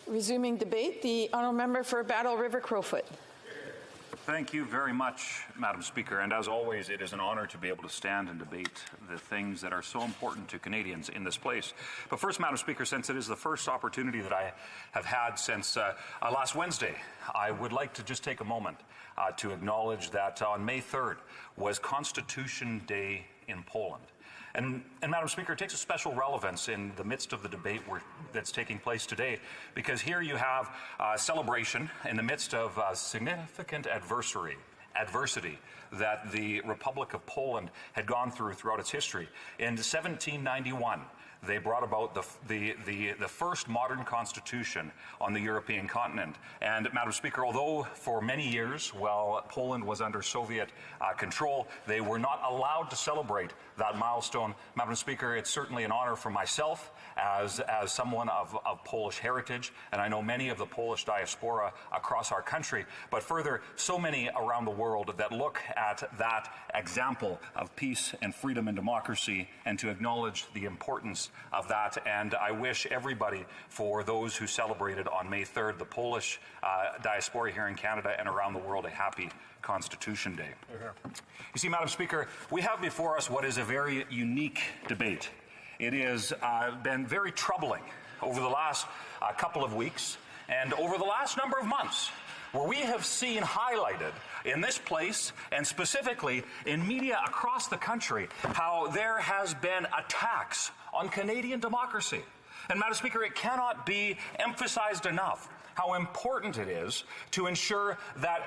Resuming debate, the honourable member for Battle River Crowfoot. Thank you very much, Madam Speaker. And as always, it is an honour to be able to stand and debate the things that are so important to Canadians in this place. But first, Madam Speaker, since it is the first opportunity that I have had since last Wednesday, I would like to just take a moment to acknowledge that on May 3rd was Constitution Day in Poland. And Madam Speaker, it takes a special relevance in the midst of the debate that's taking place today, because here you have a celebration in the midst of significant adversity that the Republic of Poland had gone throughout its history. In 1791, they brought about the first modern constitution on the European continent. And, Madam Speaker, although for many years, while Poland was under Soviet control, they were not allowed to celebrate that milestone, Madam Speaker, it's certainly an honor for myself as someone of Polish heritage, and I know many of the Polish diaspora across our country, but further, so many around the world that look at that example of peace and freedom and democracy, and to acknowledge the importance of that. And I wish everybody, for those who celebrated on May 3rd, the Polish diaspora here in Canada and around the world, a happy Constitution Day. You see, Madam Speaker, we have before us what is a very unique debate. It has been very troubling over the last couple of weeks and over the last number of months, where we have seen highlighted in this place and specifically in media across the country how there has been attacks on Canadian democracy. And, Madam Speaker, it cannot be emphasized enough how important it is to ensure that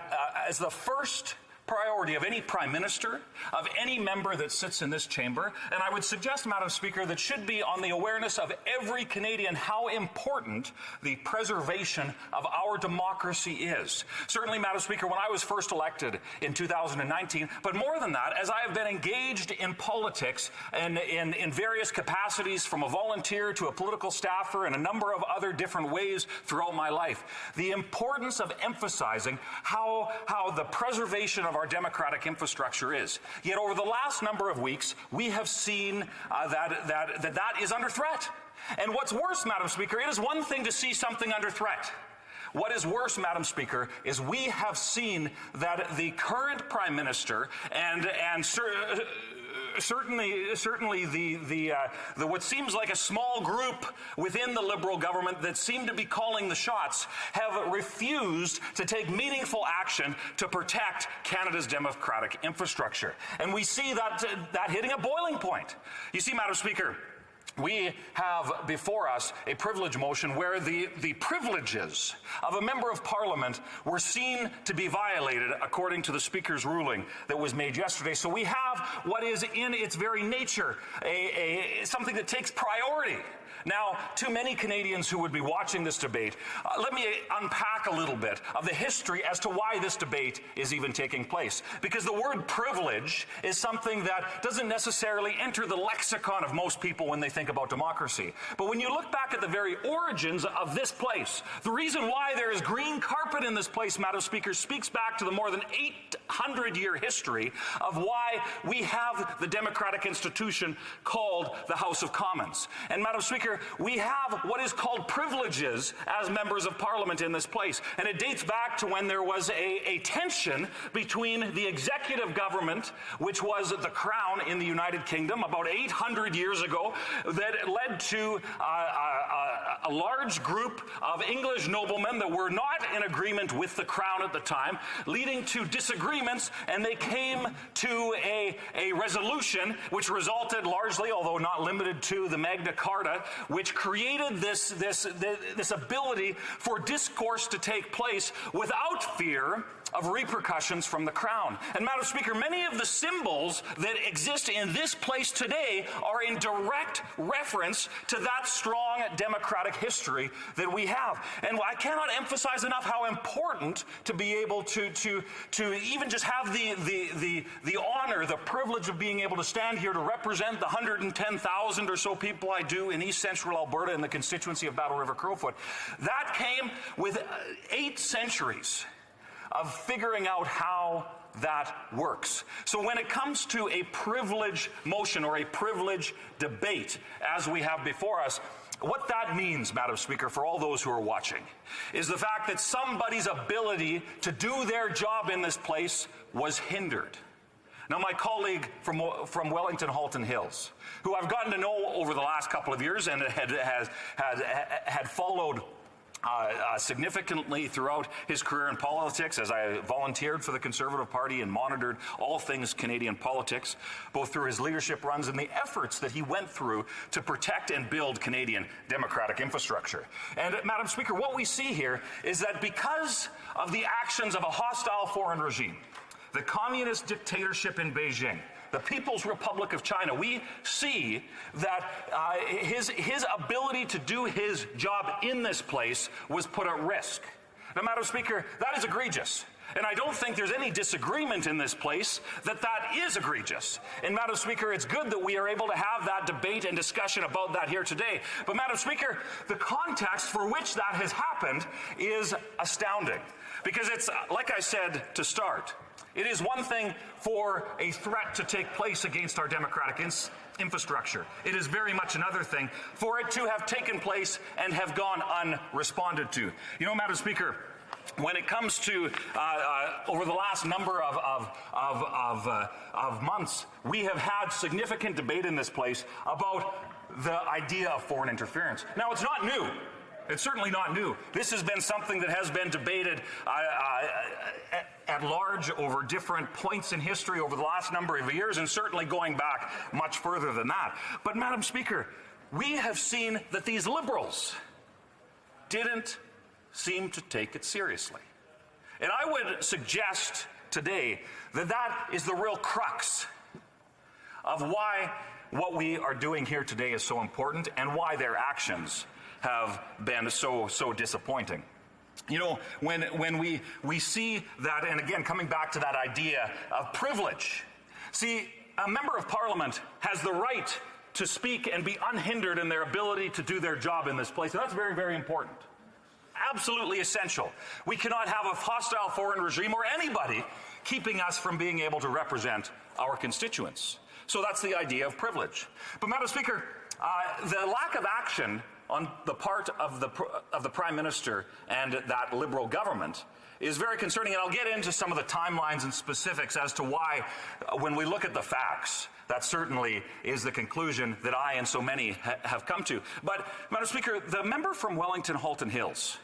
as the first priority of any Prime Minister, of any member that sits in this chamber, and I would suggest, Madam Speaker, that should be on the awareness of every Canadian how important the preservation of our democracy is. Certainly, Madam Speaker, when I was first elected in 2019, but more than that, as I have been engaged in politics and in various capacities, from a volunteer to a political staffer and a number of other different ways throughout my life, the importance of emphasizing how the preservation of our democratic infrastructure is. Yet over the last number of weeks, we have seen that is under threat. And what's worse, Madam Speaker, it is one thing to see something under threat. What is worse, Madam Speaker, is we have seen that the current Prime Minister and certainly the what seems like a small group within the Liberal government that seem to be calling the shots have refused to take meaningful action to protect Canada's democratic infrastructure. And we see that hitting a boiling point. You see, Madam Speaker, we have before us a privilege motion where the privileges of a member of Parliament were seen to be violated according to the Speaker's ruling that was made yesterday. So we have what is in its very nature something that takes priority. Now, to many Canadians who would be watching this debate, let me unpack a little bit of the history as to why this debate is even taking place. Because the word privilege is something that doesn't necessarily enter the lexicon of most people when they think about democracy. But when you look back at the very origins of this place, the reason why there is green carpet in this place, Madam Speaker, speaks back to the more than 800-year history of why we have the democratic institution called the House of Commons. And, Madam Speaker, we have what is called privileges as members of Parliament in this place. And it dates back to when there was a tension between the executive government, which was the Crown in the United Kingdom about 800 years ago, that led to a large group of English noblemen that were not in agreement with the Crown at the time, leading to disagreements, and they came to a resolution which resulted largely, although not limited to, the Magna Carta, which created this ability for discourse to take place without fear of repercussions from the Crown. And, Madam Speaker, many of the symbols that exist in this place today are in direct reference to that strong democratic history that we have. And I cannot emphasize enough how important to be able to even just have the honor, the privilege of being able to stand here to represent the 110,000 or so people I do in East Central Alberta in the constituency of Battle River Crowfoot. That came with 8 centuries of figuring out how that works. So when it comes to a privilege motion or a privilege debate, as we have before us, What that means, Madam Speaker, for all those who are watching, is the fact that somebody's ability to do their job in this place was hindered. Now, my colleague from Wellington Halton Hills, who I've gotten to know over the last couple of years and had followed significantly throughout his career in politics, as I volunteered for the Conservative Party and monitored all things Canadian politics, both through his leadership runs and the efforts that he went through to protect and build Canadian democratic infrastructure. And, Madam Speaker, what we see here is that because of the actions of a hostile foreign regime, the communist dictatorship in Beijing, the People's Republic of China, we see that his ability to do his job in this place was put at risk. Now, Madam Speaker, that is egregious. And I don't think there's any disagreement in this place that that is egregious. And, Madam Speaker, it's good that we are able to have that debate and discussion about that here today. But, Madam Speaker, the context for which that has happened is astounding. Because it's, like I said to start, it is one thing for a threat to take place against our democratic infrastructure. It is very much another thing for it to have taken place and have gone unresponded to. You know, Madam Speaker, when it comes to over the last number of months, we have had significant debate in this place about the idea of foreign interference. Now, it's not new. It's certainly not new. This has been something that has been debated at large over different points in history over the last number of years, and certainly going back much further than that. But, Madam Speaker, we have seen that these Liberals didn't seem to take it seriously. And I would suggest today that that is the real crux of why what we are doing here today is so important and why their actions have been so disappointing. You know, when we see that, and again, coming back to that idea of privilege, see, a member of Parliament has the right to speak and be unhindered in their ability to do their job in this place, and that's very, very important. Absolutely essential. We cannot have a hostile foreign regime or anybody keeping us from being able to represent our constituents. So that's the idea of privilege. But, Madam Speaker, the lack of action on the part of the Prime Minister and that Liberal government is very concerning, and I'll get into some of the timelines and specifics as to why, when we look at the facts, that certainly is the conclusion that I and so many have come to. But, Madam Speaker, the member from Wellington Halton Hills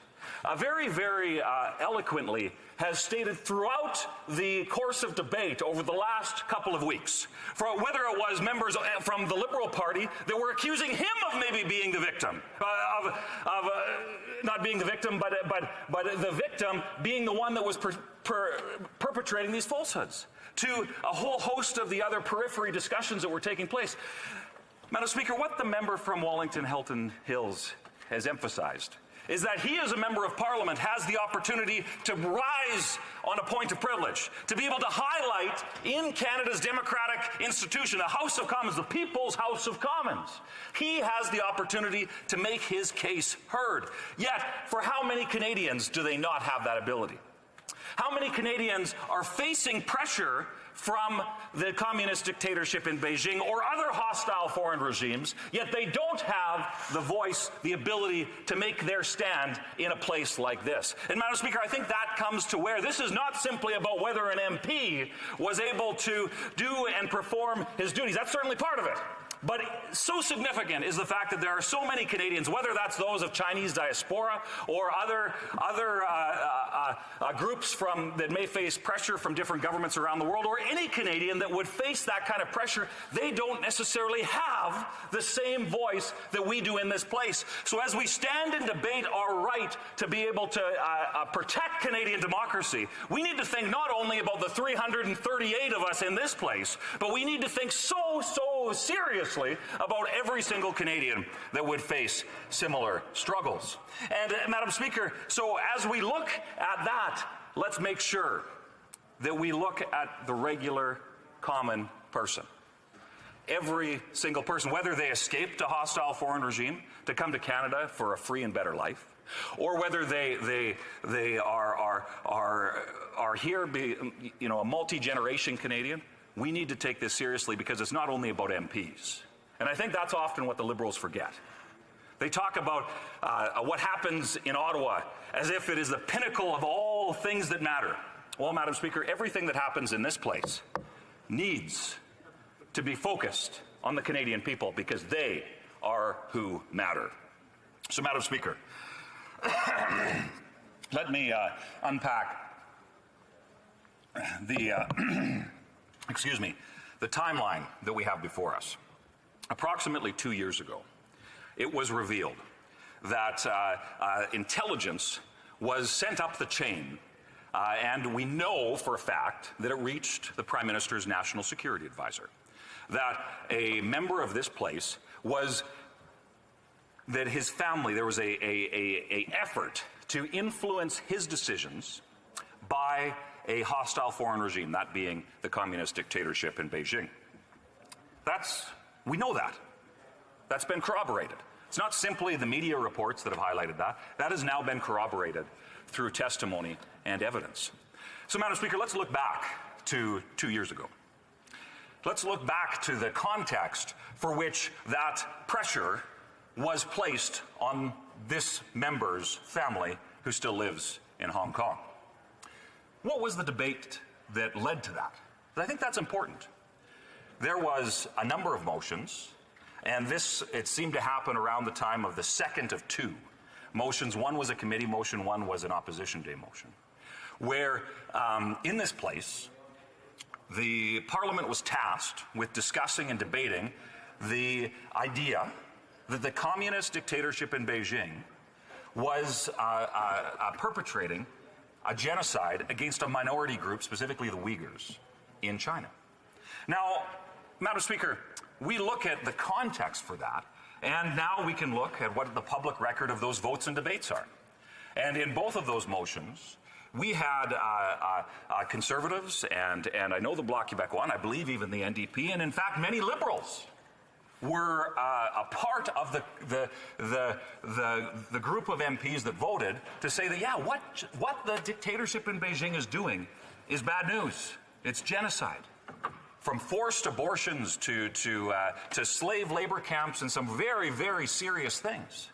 very, very eloquently has stated throughout the course of debate over the last couple of weeks, for whether it was members from the Liberal Party that were accusing him of maybe being the victim, not being the victim, but the victim being the one that was perpetrating these falsehoods, to a whole host of the other periphery discussions that were taking place. Madam Speaker, what the member from Wellington Halton Hills has emphasized is that he, as a member of Parliament, has the opportunity to rise on a point of privilege, to be able to highlight in Canada's democratic institution, the House of Commons, the People's House of Commons. He has the opportunity to make his case heard. Yet, for how many Canadians do they not have that ability? How many Canadians are facing pressure from the communist dictatorship in Beijing or other hostile foreign regimes, yet they don't have the voice, the ability to make their stand in a place like this? And, Madam Speaker, I think that comes to where this is not simply about whether an MP was able to do and perform his duties. That's certainly part of it. But so significant is the fact that there are so many Canadians, whether that's those of Chinese diaspora or other groups that may face pressure from different governments around the world, or any Canadian that would face that kind of pressure, they don't necessarily have the same voice that we do in this place. So as we stand and debate our right to be able to protect Canadian democracy, we need to think not only about the 338 of us in this place, but we need to think so seriously about every single Canadian that would face similar struggles. And, Madam Speaker, so as we look at that, let's make sure that we look at the regular, common person. Every single person, whether they escaped a hostile foreign regime to come to Canada for a free and better life, or whether they are here, a multi-generation Canadian, we need to take this seriously, because it's not only about MPs. And I think that's often what the Liberals forget. They talk about what happens in Ottawa as if it is the pinnacle of all things that matter. Well, Madam Speaker, everything that happens in this place needs to be focused on the Canadian people because they are who matter. So, Madam Speaker, let me unpack the, the timeline that we have before us. Approximately 2 years ago, it was revealed that intelligence was sent up the chain, and we know for a fact that it reached the Prime Minister's National Security Advisor, that a member of this place was, that his family, there was a effort to influence his decisions by a hostile foreign regime, that being the communist dictatorship in Beijing. We know that. That's been corroborated. It's not simply the media reports that have highlighted that. That has now been corroborated through testimony and evidence. So, Madam Speaker, let's look back to 2 years ago. Let's look back to the context for which that pressure was placed on this member's family who still lives in Hong Kong. What was the debate that led to that? I think that's important. There was a number of motions, and it seemed to happen around the time of the second of two motions. One was a committee motion, one was an opposition day motion, where in this place, the Parliament was tasked with discussing and debating the idea that the communist dictatorship in Beijing was perpetrating a genocide against a minority group, specifically the Uyghurs, in China. Now, Madam Speaker, we look at the context for that, and now we can look at what the public record of those votes and debates are. And in both of those motions, we had Conservatives and I know the Bloc Québécois, and I believe even the NDP, and in fact many Liberals were a part of the group of MPs that voted to say that, yeah, what the dictatorship in Beijing is doing is bad news. It's genocide. From forced abortions to slave labor camps and some very, very serious things.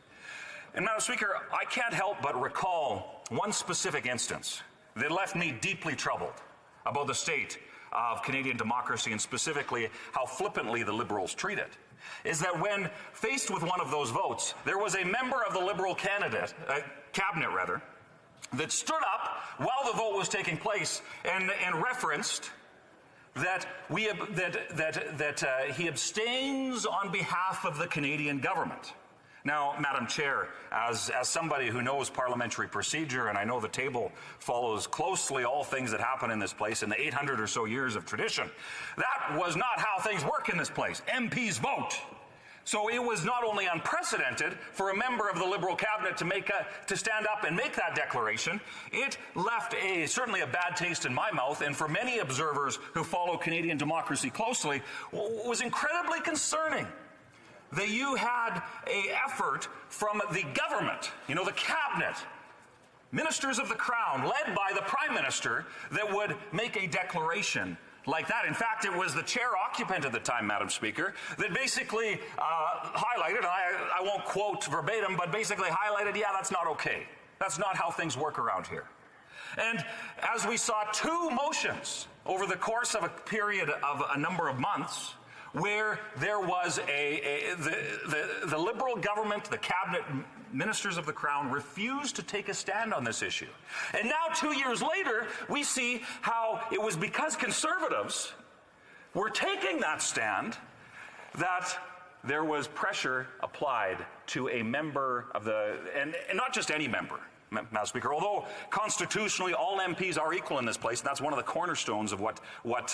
And, Madam Speaker, I can't help but recall one specific instance that left me deeply troubled about the state of Canadian democracy and specifically how flippantly the Liberals treat it. Is that when faced with one of those votes, there was a member of the Liberal cabinet, that stood up while the vote was taking place and referenced that he abstains on behalf of the Canadian government. Now, Madam Chair, as somebody who knows parliamentary procedure, and I know the table follows closely all things that happen in this place in the 800 or so years of tradition, that was not how things work in this place. MPs vote. So it was not only unprecedented for a member of the Liberal cabinet to stand up and make that declaration, it left certainly a bad taste in my mouth, and for many observers who follow Canadian democracy closely, was incredibly concerning. That you had an effort from the government, the cabinet, ministers of the Crown, led by the Prime Minister, that would make a declaration like that. In fact, it was the chair occupant at the time, Madam Speaker, that basically highlighted, I won't quote verbatim, but basically highlighted, yeah, that's not okay. That's not how things work around here. And as we saw two motions over the course of a period of a number of months, where there was the Liberal government, the cabinet, ministers of the Crown refused to take a stand on this issue. And now 2 years later, we see how it was because Conservatives were taking that stand that there was pressure applied to a member of and not just any member, Madam Speaker, although constitutionally all MPs are equal in this place, and that's one of the cornerstones of what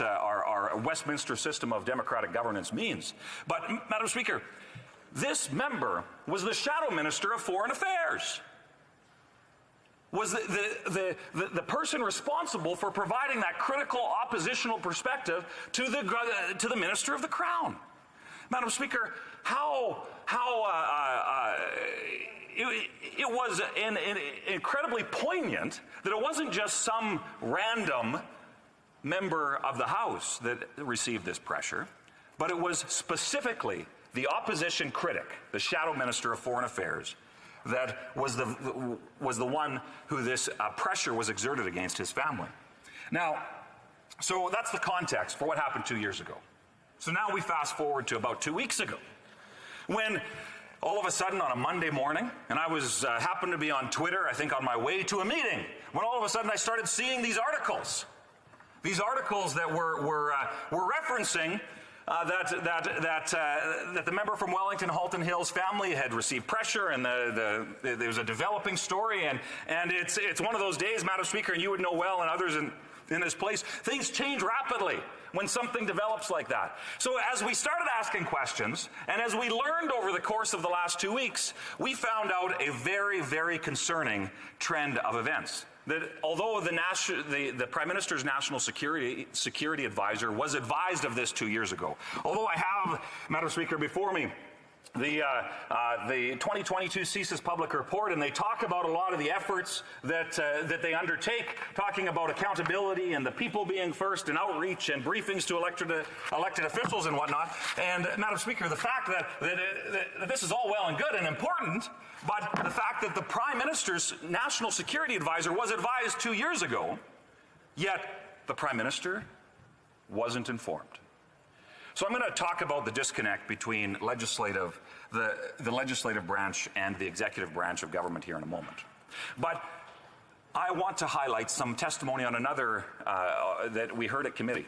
our Westminster system of democratic governance means. But, Madam Speaker, this member was the Shadow Minister of Foreign Affairs, was the person responsible for providing that critical oppositional perspective to the Minister of the Crown. Madam Speaker, it was incredibly poignant that it wasn't just some random member of the House that received this pressure, but it was specifically the opposition critic, the shadow minister of foreign affairs, that was the one who this pressure was exerted against his family. Now, so that's the context for what happened 2 years ago. So now we fast forward to about 2 weeks ago, when all of a sudden on a Monday morning, and I was happened to be on Twitter, I think on my way to a meeting, when all of a sudden I started seeing these articles that were referencing that the member from Wellington Halton Hills family had received pressure, and there was a developing story, and it's one of those days, Madam Speaker, and you would know well, and others in this place, things change rapidly when something develops like that. So as we started asking questions, and as we learned over the course of the last 2 weeks, we found out a very, very concerning trend of events. That although the Prime Minister's National Security Advisor was advised of this 2 years ago, although I have, Madam Speaker, before me, the 2022 CSIS public report, and they talk about a lot of the efforts that they undertake, talking about accountability and the people being first and outreach and briefings to elected officials and whatnot. And Madam Speaker, the fact that this is all well and good and important, but the fact that the Prime Minister's National Security Advisor was advised 2 years ago, yet the Prime Minister wasn't informed. So I'm going to talk about the disconnect between the legislative branch and the executive branch of government here in a moment. But I want to highlight some testimony on another that we heard at committee.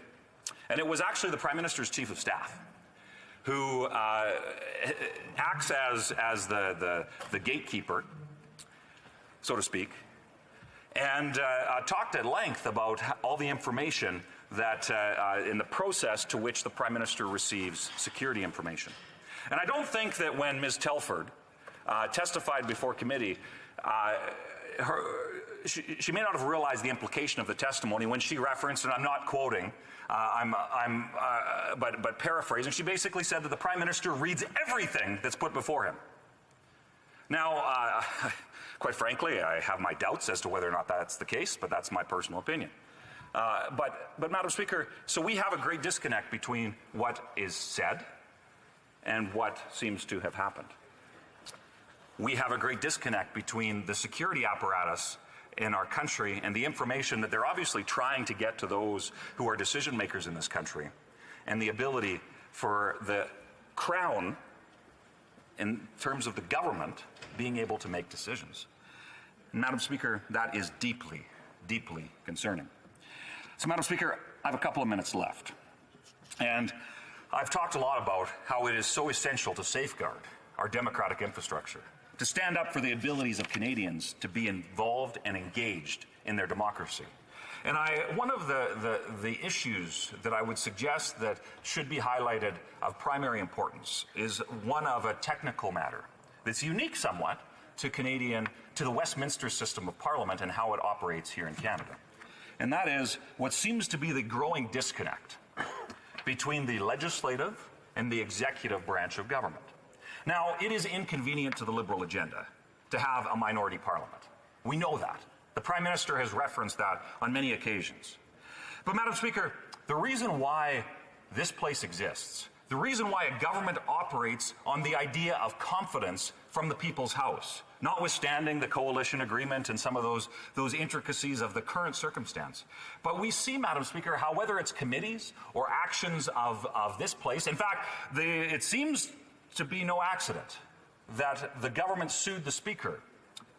And it was actually the Prime Minister's Chief of Staff, who acts as the gatekeeper, so to speak, and talked at length about all the information that in the process to which the Prime Minister receives security information. And I don't think that when Ms. Telford testified before committee, she may not have realized the implication of the testimony when she referenced, and I'm not quoting, but paraphrasing, she basically said that the Prime Minister reads everything that's put before him. Now, quite frankly, I have my doubts as to whether or not that's the case, but that's my personal opinion. But Madam Speaker, so we have a great disconnect between what is said and what seems to have happened. We have a great disconnect between the security apparatus in our country and the information that they're obviously trying to get to those who are decision makers in this country, and the ability for the Crown, in terms of the government, being able to make decisions. Madam Speaker, that is deeply, deeply concerning. So, Madam Speaker, I have a couple of minutes left. And I've talked a lot about how it is so essential to safeguard our democratic infrastructure, to stand up for the abilities of Canadians to be involved and engaged in their democracy. And one of the issues that I would suggest that should be highlighted of primary importance is one of a technical matter that's unique somewhat to the Westminster system of Parliament and how it operates here in Canada. And that is what seems to be the growing disconnect between the legislative and the executive branch of government. Now, it is inconvenient to the Liberal agenda to have a minority parliament. We know that. The Prime Minister has referenced that on many occasions. But, Madam Speaker, the reason why this place exists, the reason why a government operates on the idea of confidence from the people's house, notwithstanding the coalition agreement and some of those intricacies of the current circumstance. But we see, Madam Speaker, how whether it's committees or actions of this place, in fact, it seems to be no accident that the government sued the Speaker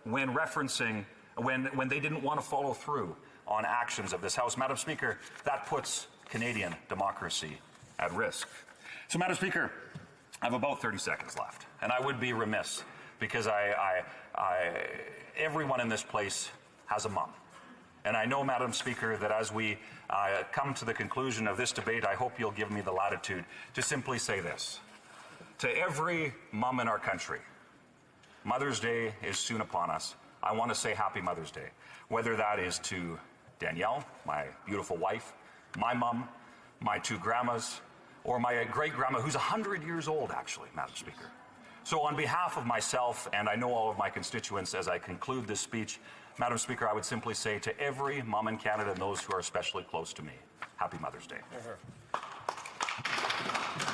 when they didn't want to follow through on actions of this House. Madam Speaker, that puts Canadian democracy at risk. So, Madam Speaker, I have about 30 seconds left, and I would be remiss because everyone in this place has a mum. And I know, Madam Speaker, that as we come to the conclusion of this debate, I hope you'll give me the latitude to simply say this. To every mum in our country, Mother's Day is soon upon us. I want to say Happy Mother's Day, whether that is to Danielle, my beautiful wife, my mum, my two grandmas, or my great-grandma, who's 100 years old, actually, Madam Speaker. So on behalf of myself, and I know all of my constituents, as I conclude this speech, Madam Speaker, I would simply say to every mum in Canada and those who are especially close to me, Happy Mother's Day.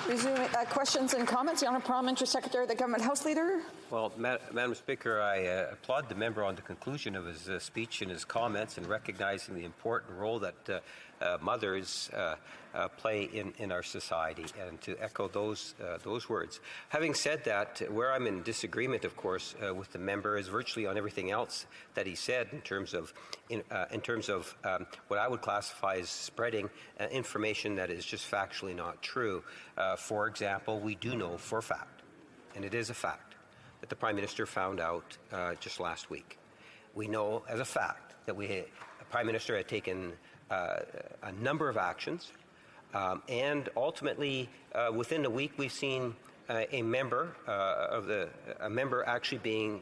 Resuming questions and comments. The Honourable Parliamentary Secretary, the Government House Leader. Well, Madam Speaker, I applaud the member on the conclusion of his speech and his comments and recognizing the important role that mothers play in our society, and to echo those words. Having said that, where I'm in disagreement, of course, with the member is virtually on everything else that he said in terms of what I would classify as spreading information that is just factually not true. For example, we do know for a fact, and it is a fact, that the Prime Minister found out just last week. We know as a fact that the Prime Minister had taken a number of actions, and ultimately, within a week, we've seen a member actually being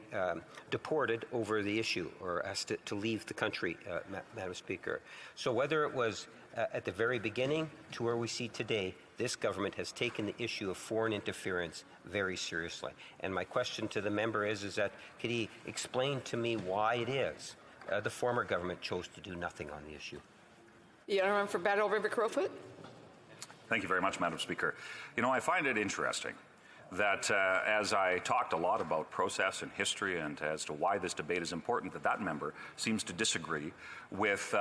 deported over the issue, or asked to leave the country, Madam Speaker. So whether it was at the very beginning to where we see today, this government has taken the issue of foreign interference very seriously. And my question to the member is that could he explain to me why it is the former government chose to do nothing on the issue? The Honourable for Battle River Crowfoot. Thank you very much, Madam Speaker. You know, I find it interesting that as I talked a lot about process and history and as to why this debate is important, that member seems to disagree with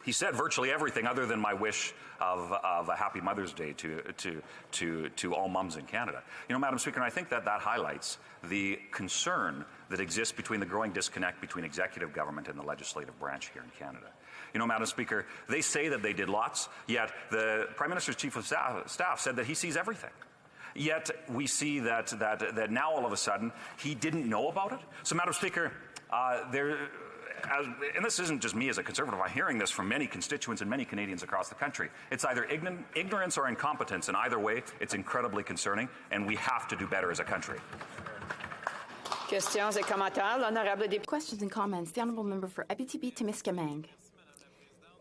he said virtually everything other than my wish of a happy Mother's Day to all mums in Canada. You know, Madam Speaker, and I think that highlights the concern that exists between the growing disconnect between executive government and the legislative branch here in Canada. You know, Madam Speaker, they say that they did lots, yet the Prime Minister's Chief of Staff said that he sees everything. Yet we see that now all of a sudden he didn't know about it. So, Madam Speaker, and this isn't just me as a Conservative, I'm hearing this from many constituents and many Canadians across the country. It's either ignorance or incompetence, and either way, it's incredibly concerning, and we have to do better as a country. Questions et commentaires. L'honorable député. Questions and comments. The Honourable Member for Abitibi-Témiscamingue.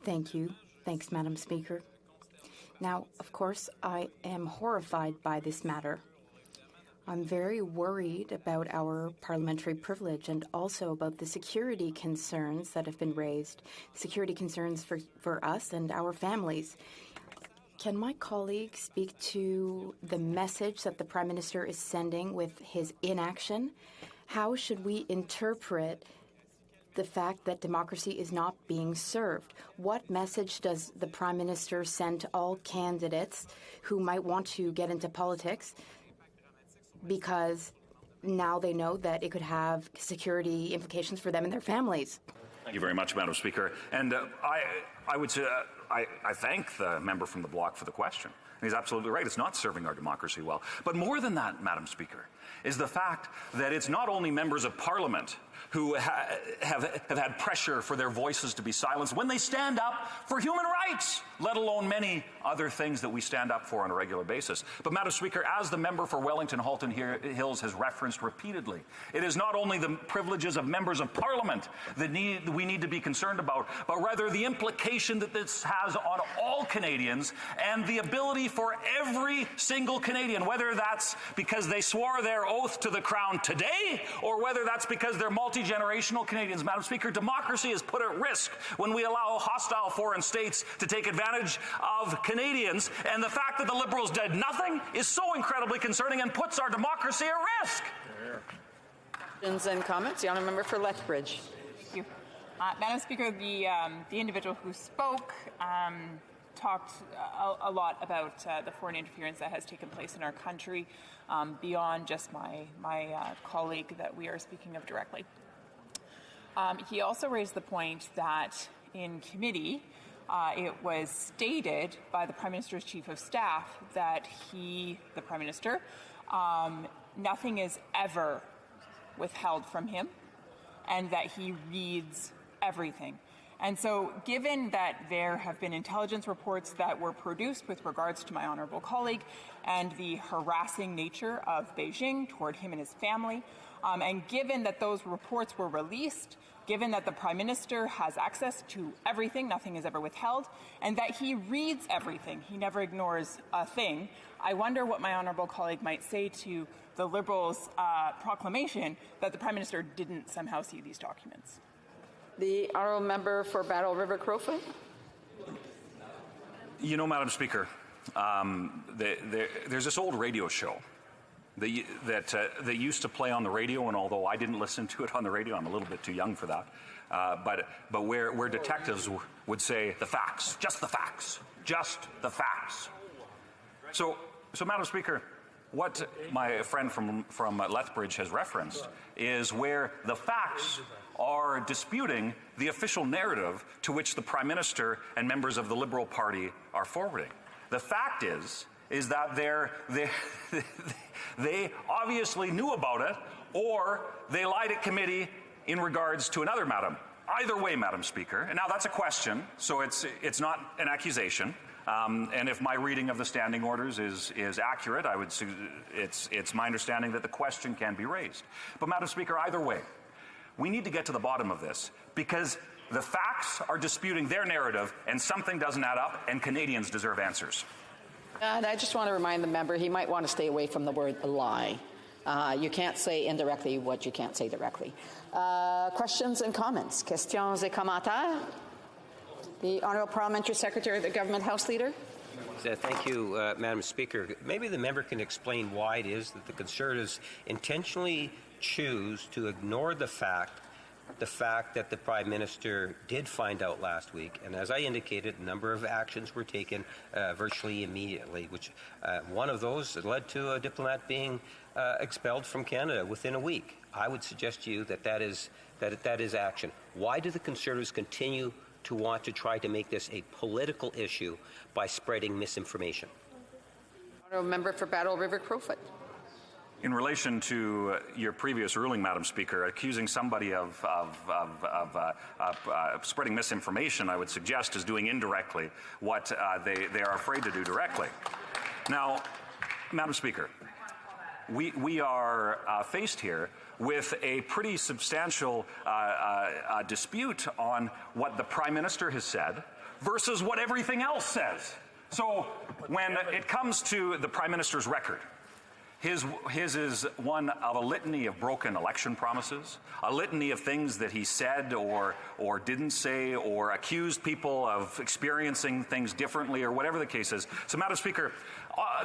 Thank you. Thanks, Madam Speaker. Now, of course, I am horrified by this matter. I'm very worried about our parliamentary privilege and also about the security concerns that have been raised, security concerns for us and our families. Can my colleague speak to the message that the Prime Minister is sending with his inaction? How should we interpret the fact that democracy is not being served? What message does the Prime Minister send to all candidates who might want to get into politics because now they know that it could have security implications for them and their families? Thank you very much, Madam Speaker. And I would say I thank the member from the Bloc for the question. And he's absolutely right. It's not serving our democracy well. But more than that, Madam Speaker, is the fact that it's not only members of Parliament who have had pressure for their voices to be silenced when they stand up for human rights, let alone many other things that we stand up for on a regular basis. But, Madam Speaker, as the member for Wellington-Halton Hills has referenced repeatedly, it is not only the privileges of members of Parliament that we need to be concerned about, but rather the implication that this has on all Canadians and the ability for every single Canadian, whether that's because they swore their oath to the Crown today or whether that's because they're multi-generational Canadians. Madam Speaker, democracy is put at risk when we allow hostile foreign states to take advantage of Canadians, and the fact that the Liberals did nothing is so incredibly concerning and puts our democracy at risk. Questions and comments. The Honourable Member for Lethbridge. Thank you. Madam Speaker, the individual who spoke talked a lot about the foreign interference that has taken place in our country beyond just my colleague that we are speaking of directly. He also raised the point that in committee it was stated by the Prime Minister's Chief of Staff that the Prime Minister, nothing is ever withheld from him and that he reads everything. And so, given that there have been intelligence reports that were produced with regards to my honourable colleague and the harassing nature of Beijing toward him and his family, and given that those reports were released, given that the Prime Minister has access to everything, nothing is ever withheld, and that he reads everything, he never ignores a thing, I wonder what my honourable colleague might say to the Liberals' proclamation that the Prime Minister didn't somehow see these documents. The Honourable Member for Battle River Crowfoot. You know, Madam Speaker, there's this old radio show that used to play on the radio, and although I didn't listen to it on the radio, I'm a little bit too young for that, but where detectives would say, the facts, just the facts, just the facts. So Madam Speaker, what my friend from Lethbridge has referenced is where the facts are disputing the official narrative to which the Prime Minister and members of the Liberal Party are forwarding. The fact is that they obviously knew about it, or they lied at committee in regards to another madam. Either way, Madam Speaker, and now that's a question, so it's not an accusation. And if my reading of the standing orders is accurate, it's my understanding that the question can be raised. But Madam Speaker, either way, we need to get to the bottom of this, because the facts are disputing their narrative and something doesn't add up, and Canadians deserve answers. And I just want to remind the member he might want to stay away from the word lie. You can't say indirectly what you can't say directly. Questions and comments? Questions et commentaires? The Honourable Parliamentary Secretary of the Government House Leader. Thank you, Madam Speaker. Maybe the member can explain why it is that the Conservatives intentionally choose to ignore the fact that the Prime Minister did find out last week, and as I indicated, a number of actions were taken virtually immediately, which one of those led to a diplomat being expelled from Canada within a week. I would suggest to you that is action. Why do the Conservatives continue to want to try to make this a political issue by spreading misinformation? Honourable Member for Battle River Crowfoot. In relation to your previous ruling, Madam Speaker, accusing somebody of spreading misinformation, I would suggest, is doing indirectly what they are afraid to do directly. Now, Madam Speaker, we are faced here with a pretty substantial dispute on what the Prime Minister has said versus what everything else says. So when it comes to the Prime Minister's record, his is one of a litany of broken election promises, a litany of things that he said or didn't say, or accused people of experiencing things differently, or whatever the case is. So, Madam Speaker,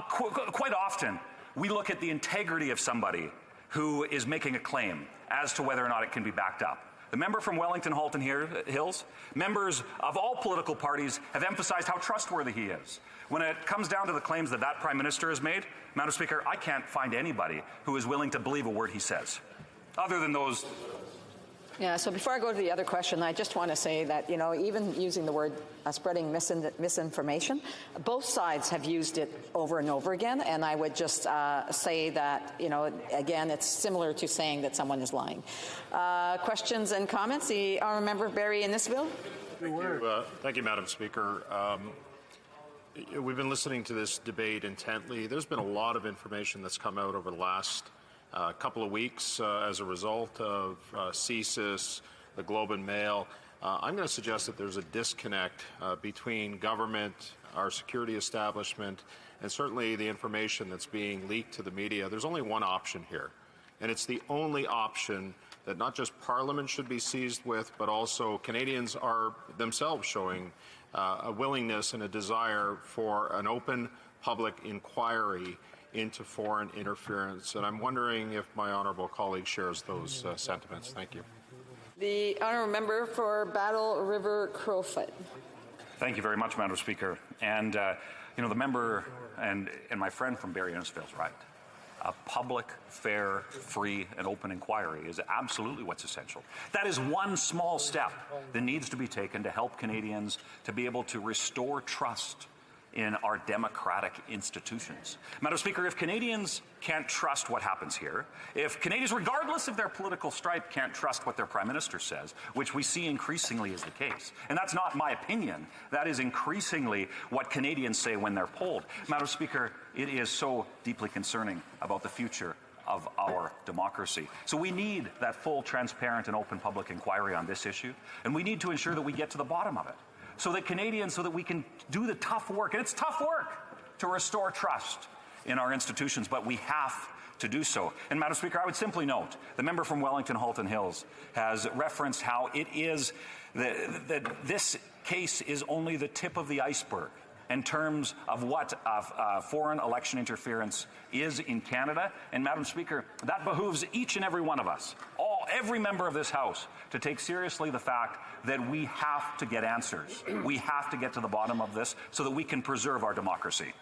quite often we look at the integrity of somebody who is making a claim as to whether or not it can be backed up. The member from Wellington Halton Hills, members of all political parties have emphasized how trustworthy he is. When it comes down to the claims that Prime Minister has made, Madam Speaker, I can't find anybody who is willing to believe a word he says, other than those. Yeah, so before I go to the other question, I just want to say that, even using the word spreading misinformation, both sides have used it over and over again, and I would just say that, again, it's similar to saying that someone is lying. Questions and comments? The Honourable Member Barry Innisfil. Thank you, Madam Speaker. We've been listening to this debate intently. There's been a lot of information that's come out over the last couple of weeks as a result of CSIS, the Globe and Mail. I'm going to suggest that there's a disconnect between government, our security establishment, and certainly the information that's being leaked to the media. There's only one option here, and it's the only option that not just Parliament should be seized with, but also Canadians are themselves showing a willingness and a desire for an open public inquiry into foreign interference. And I'm wondering if my honourable colleague shares those sentiments. Thank you. The Honourable Member for Battle River Crowfoot. Thank you very much, Madam Speaker. And, the member and my friend from Barrie Innisfil is right. A public, fair, free, and open inquiry is absolutely what's essential. That is one small step that needs to be taken to help Canadians to be able to restore trust in our democratic institutions. Madam Speaker, if Canadians can't trust what happens here, if Canadians, regardless of their political stripe, can't trust what their Prime Minister says, which we see increasingly is the case, and that's not my opinion, that is increasingly what Canadians say when they're polled. Madam Speaker, it is so deeply concerning about the future of our democracy. So we need that full, transparent, and open public inquiry on this issue, and we need to ensure that we get to the bottom of it. So that we can do the tough work. And it's tough work to restore trust in our institutions, but we have to do so. And Madam Speaker, I would simply note, the member from Wellington Halton Hills has referenced how it is that this case is only the tip of the iceberg. in terms of what foreign election interference is in Canada. And Madam Speaker, that behooves each and every one of us, every member of this House, to take seriously the fact that we have to get answers. We have to get to the bottom of this so that we can preserve our democracy.